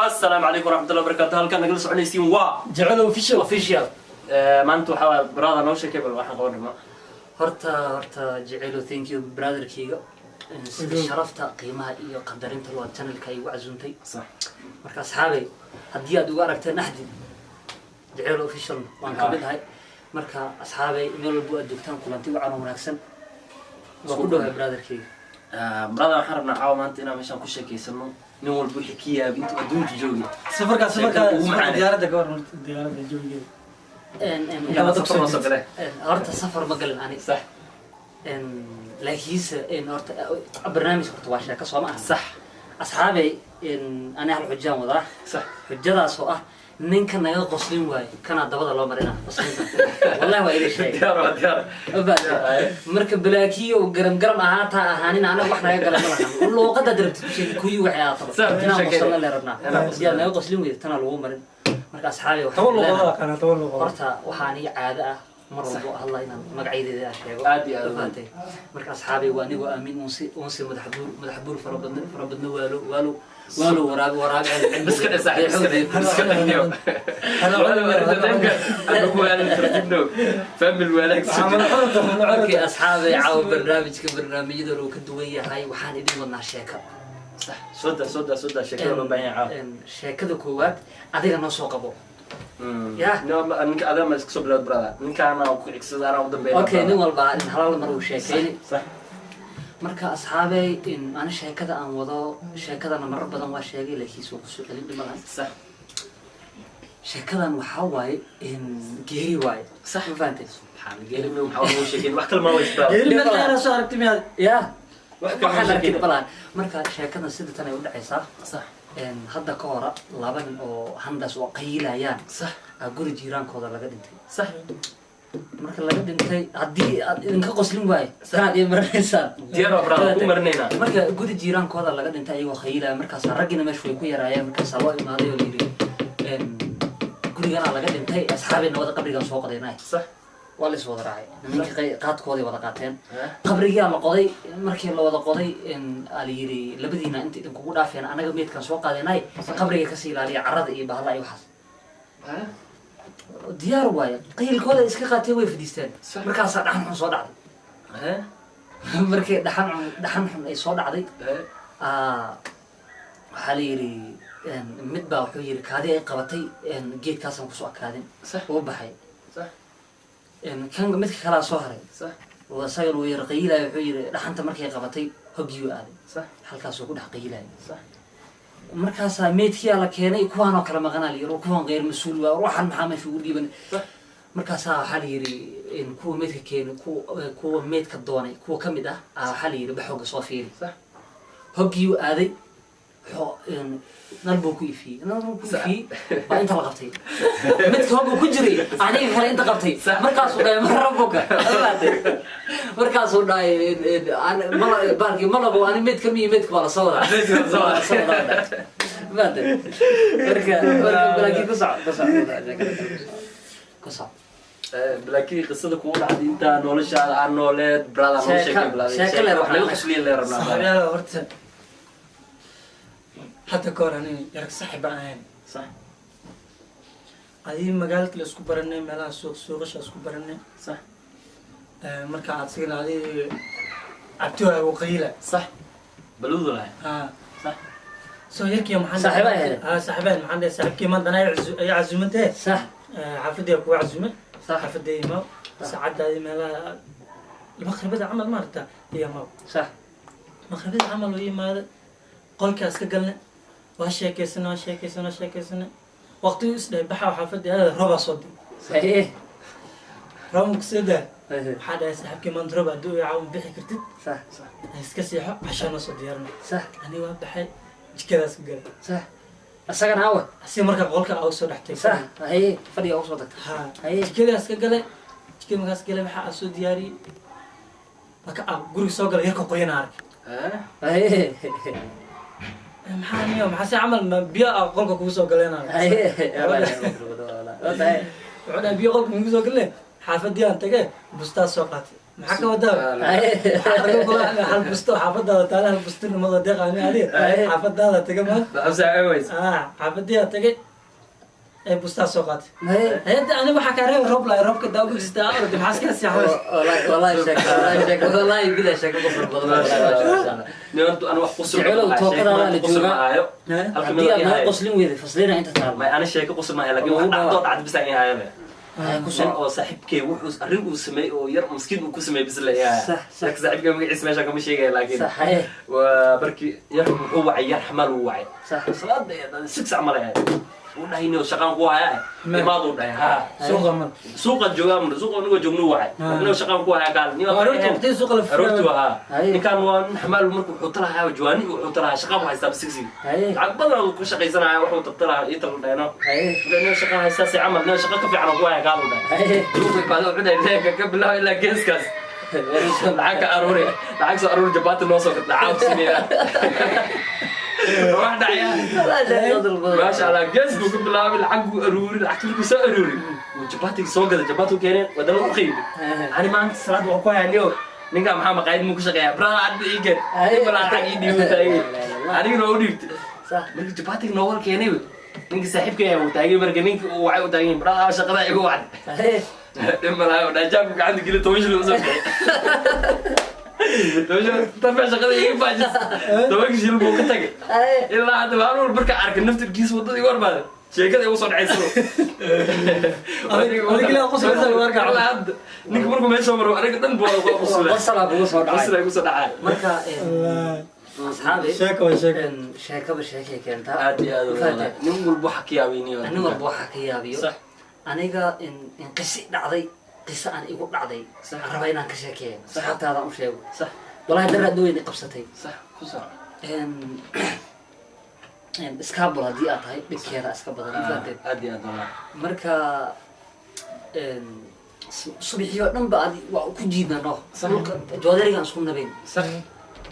السلام عليكم ورحمة الله وبركاته. هل كان نجلس على سين جعله official ما أنتوا حوا برادا نوشة كبر واحد قولنا هرتا جعله thank you brother كيغا شرفت قيمها iyo qadarinta loo channelka ay waczuntay صح marka asxaabay hadii aad ugu aragteen naxdi jacayl official waan ka mid ahay marka asxaabay meel walba aad joogtaan kulanti wacan wanaagsan waa ku dhawahay brotherkeyga brother waxaan rabnaa caawa maanta inaan meeshaan ku sheekaysano nin walba wixii ka yaab intuu adduunka joogi safarka diyaaradda ka waran diyaaradda joogeeda horta safar ma galin ani صح laakiinse horta barnaamijka horta waa sheeko soo ma aha صح asxaabay ani hal xujaan wadaa صح xujadaas oo ah ninka naga qoslin waay kana dabada loo marina qoslinta wallahi waa idin sheegay ديار marka balaakiyo garam ahaata ahaanin anaga wax naga galay malaha luuqada darabti ku sheegay kuyi waxay ahaataba inaan qosla la rabnaa yaa naga qoslin weey tana lagu marin marka asxaabay waxa horta waxaan ii caado ah mar walba hadla inaan magacaydeeda sheego aad iyo aad faatay marka asxaabay waa anigu aamin uunsi madax buur farabadna waalo waraab بس كده صاحب بس كده اليوم انا انا فهم الولاك اوكي اصحابي عاو برنامجيدا لو كدوان yahay waxaan idin wadnaa sheeko صح سودا شكله لو baahan yahay sheekada koowaad adiga noo soo qabo يا ninka adiga ma isku soo bilowd brother ninka ana ku xigsadana u dambeeyay okay nin walba halal mar uu sheekayni صح marka asxaabay in ana sheekada aan wado sheekadana marar badan waa sheegay laakiin soo kusoo celin dhimadan صح sheekadan waxa waaye in geeri waaye صح faantay subxaan geeri ma waxa uu sheegay wax kale ma way isbaa geeri ma taana soo aragtay miyaad ya wax kale waxaan arkay balan marka sheekadan sida tan ay u dhacaysaa صح hadda ka hor laba nin oo handas oo qaylayaan صح guri jiiraankooda laga dhintay صح marka laga dhintay hadii aad idinka qoslin waay sanad iyo marnaysan diyaar waa brother ku marnayna marka guri jiiraankooda laga dhintay ayagoo qaylaya markaas ragina meesha way ku yaraayeen markaas loo imaaday oo yiri gurigana laga dhintay asxaabina wada qabrigan soo qodaynay صح waa la isoo raacay nimankii qaadkoodii wada qaateen qabriga la qoday markii la wada qoday ali yiri labadiina inta idin kugu dhaafeen anaga meedkan soo qaadanay qabriga ka sii ilaaliya carrada iyo bahalaha iyo waxaas diyaar waaye qaylkooda iska qaatay way fadhiisteen markaas dhaxan xun soo dhacday markii dhaxan xun ay soo dhacday waxa la yiri mid baa wuxuu yiri kaadi ay qabatay geedkaasan ku soo akaadin oo baxay صح kan midka kala soo haray صح oo asaga uu yiri qaylay wuxuu yiri dhaxanta markay qabatay hogiyo aaday صح halkaas uu ku dhax qaylay صح markaas meedkii la keenay kuwaan oo kala maqanaa yiri kuwaan qeyr mas'uul waa ruuxan maxaa meesha ugu dhiiban markaas waxa la yiri in kuwa meedka keenay kuwa meedka doonay kuwa kamid ah waxa la yiri baxooga soo fiiri صح hogiyo aaday nalbo ku ifii baa inta la qabtay midka hogu ku jiray aniga kale inta qabtay markaas uu dhaay marabka markaas uu dhaay baalki malabo ani mid kamiyo midka wala soo wada baad marka balaki ku sac laakiin qisada ku dhacday inta noloshaada aan nooleed brother noo sheegay brother sheekada wax lagu qosliyo la rabnaa saxaabada horta حتى كوراني يرك صاحب عين صح قديم مقالك اللي اسكو برني ملا سوقش اسكو برني صح مركا عاد سيغنا علي عبتوها وقيله صح بلوذ له صح سو يرك يا محمد صاحبها صاحبها محمد صاحبك ما دنا يعزمته صح حفدي اكو عزمه صح حفدي ما سعد هذه ملا المغرب هذا عمل مرته هي ما صح المغرب هذا عمل وهي ما قولك اسكقلنا وهالشيكيسنا وقت يسدى بحا وحافظي هذا ربع صدي صحيح رامك سدى حدا يسحب كمان ربع دو يعاون بحي كرتد صح يسكسيحو عشان صدي يرنا صح أنا واب بحي كذا اسكقل صح أسكن هوا أسي مركب قولك أو صد حتى صح هي فري أو صدك هي كذا اسكقل كذا ما اسكقل بحا أسو دياري لك قولي سوقل يركو قينا عارك هي محانيو محاسي عمل بيا قولك كوسو قلنا وعدا بيا قولك كوسو قلنا حافظ ديان تجاه بستاذ سوقاتي maxaa ka wadaa hal busto xaafadaada taala hal bustin ma deeqani ali xaafadaada taga ma xaafadiya tagay ay bustaa soo qaatay hayda ani waxa ka reeb roobka daawo istaa oo maxaa iska siyaxay wallahi bila shaka qofka badan نيرت أنا واحد قصر قصلين ويدي فصلين أنت تعرف ما أنا شيء قصر معي لكن واحد عطوط عاد بس يعني هاي قصر أو صاحب كي وحوس أرنو سمي أو ير مسكين وكسمي بس اللي هي لك صاحب كي مقيس اسمه شكل مش شيء لكن وبركي ير هو وعي يرحمل ووعي صلاة سكس عمله يعني وده هنا شقان قواه ما ضد ها سوق الجوام سوق نقول جمنو واحد نقول شقان قواه قال نيو أروتو سوق أروتوها كان وان حمال مركب حطلها وجواني وحطلها شقان واحد ساب سكسي عقبنا كل شقي سنة وحط تطلع يطلع لنا لأنه شقان هساسي عمل لأنه شقان كفي على قواه قالوا ده روحي بعد عدا إليك قبل لا إلا جنس كاس لعك أروري لعك أروري جبات النص لعاب سنين واحد عيال ما شاء الله جز قبل لا بالحق أروري لعك لك سا أروري وجباتك سوق هذا جباته كيرين ودلو أخيب أنا ما عندي صلاة وقوة يعني نيجا محمد قايد مو كشقيا برا عد إيجر ولا حق يدي وتاعي أنا نودي من جباتك نور كيني نيجي سحب كيا وتاعي مرجنيك وعي وتاعي برا شقدا يقول واحد لما لا ولا جابك عندك كده تويش لوزك طبعا شغله يجي باجس توك شيل بوقتك الا هذا ما بركه عارك نفط الكيس وددي ور بعد شيكده يوصل عيسو ولكن قصر ورقه على عبد نيك مركو ما يسو مرو ارق دن بو وصل دعاء marka asxaabi sheeko keenta aad nin walba waxa ka yaabiyo nin walba waxa ka yaabiyo aniga in qisi dhacday قصة أنا يقول بعضي ربعنا كشكل صح حتى هذا مش يقول صح والله درة دوين قبستي صح كسر إسكابل هذه أطهي بكيرة إسكابل هذه هذه أطلع مركا صبيحي وقتنا بعد وكجيبنا نو جوادري كان سكون نبين صح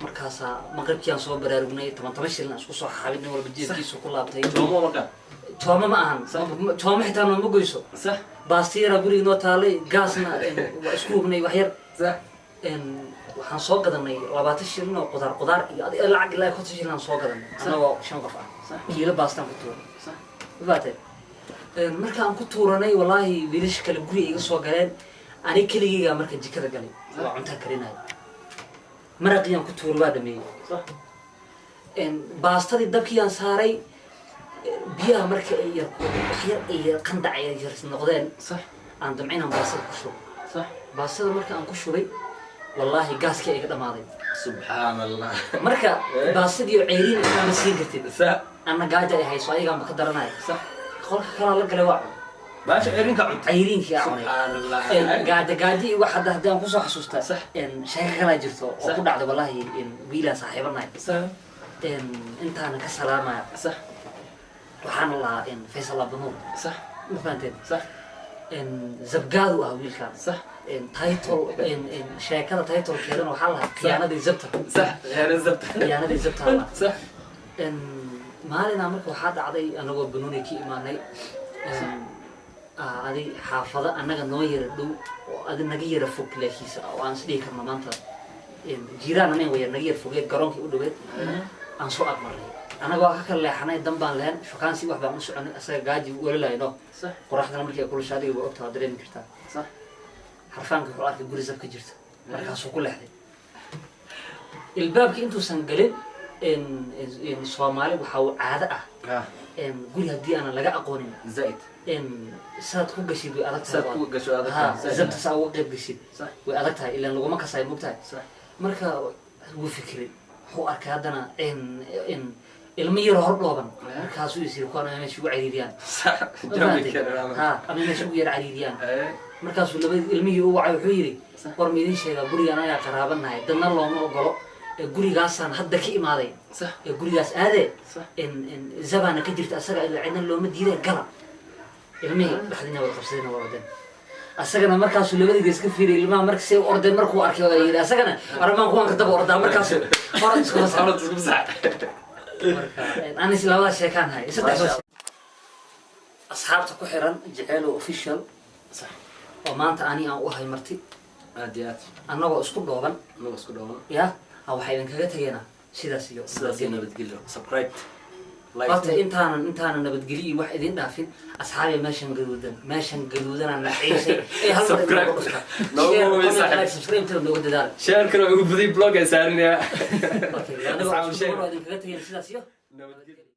مركا سا مغرب كان صوب براروني تمام تمشي سكون صح حبيبنا ولا بدي كيسو كلها بتاعي توما مكان توما ما أهم توما حتى أنا مقيسو صح باستيرا بري نوتالي غاسنا اسكوبني وحير صح waxaan soo gadanay 20 shilin oo qudaar iyo lacag ilaa 50 shilin aan soo gadanay anagoo 5 qof ah kiilo baastan ku tuuray sax waatay markaan ku tuuranay wallahi wiilish kale guri iga soo galeen ani kaligiga marka jikada galay waa cunta karinay maraqiyaan ku tuuray waa dhameeyay sax baastadii dabkii aan saaray biyaha marka ay yar qandac ay jirsan noqdeen صح aan damcina baasada ku shubay صح baasada marka aan ku shubay wallahi gaaska iga dhamaaday سبحان الله marka baasadii ceeriin ma siin kartid صح ana gaaja ay hayso ayaga ma ka daranay صح qolka kala la galay waa باش عيرين كعود عيرين كي عوني سبحان الله قاعدة واحد هدان كوسو حسوستا صح إن شيء كلا جرتو وكل دعوة والله إن ويلا صاحبنا صح إن أنت أنا كسلامة صح سبحان الله إن فيصل بنور صح فهمت صح إن زبقادو أهويل كان صح إن تايتل إن شيء كذا تايتل كذا وحالها خيانة دي زبطة صح خيانة زبطة خيانة دي زبطة الله صح إن ما لنا مركو حد عضي أنا وبنوني كي إيماني هذه حافظة أنا نوير دو وهذا نجير فوق لكيس أو أنا سدي كم مانتا جيران أنا ويا نجير فوق الجرون كي أدو بيت أنا سو أكمل أنا جوا كل اللي حنا يدم بان لين شو كان سي واحد بعمل شو أنا أصير جاجي ولا لا ينو صح ورحت أنا مركي كل شادي وقت هادرين كرتا صح حرفان كحوار كجوري زب كجرت مركز سو كل حد الباب كي أنتو سنجلين إن صومالي وحاو عادة إن قولي هدي أنا لقى أقونين زايد إن ساد كوجا شيء وأردت ساد كوجا شو أردت زبط ساوي قريب قشيد صح وأردتها إلا لو ما كساي مبتاع صح مركا هو فكري هو أركادنا إن المير هرب لوبن مركا سوي يصير كون أنا شو عريديان صح ها أنا شو ير عريديان مركا سوي المير هو عيوحيري ورميدين شيء قولي أنا يا قرابنا هاي دنا الله ما أقوله قولي قاسان حد كي ماضي صح قولي قاس هذا صح إن زبانة كجرت أسرع إلا عندنا لو مديره قلب المية دحدينا ولا خمسين وردين أسرعنا مركز ولا بدي جسك فيري الماء مركز سو أردن مركو أركي ولا يري أسرعنا أرمان خوان كتب أردن مركز فرد سكوس فرد سكوس أنا سلوا شيء كان هاي أصحاب تكو حيران جعلوا official صح وما أنت أني أو هاي مرتي عاديات annagoo isku dhooban نو اسكو دون ya waxay idinkaga tageynaa sidaas iyo سلاسينا بتقلو سبسكرايب horta intaanan nabadgelyo iyo wax idin dhaafin asxaabiya meeshan gaduudan aan naciisay ee hal mar subscribe tiro nooga dadaal شير كانوا يقول بدي بلوج يسارني okay anagoo isku dhooban idinkaga tageynaa sidaas iyo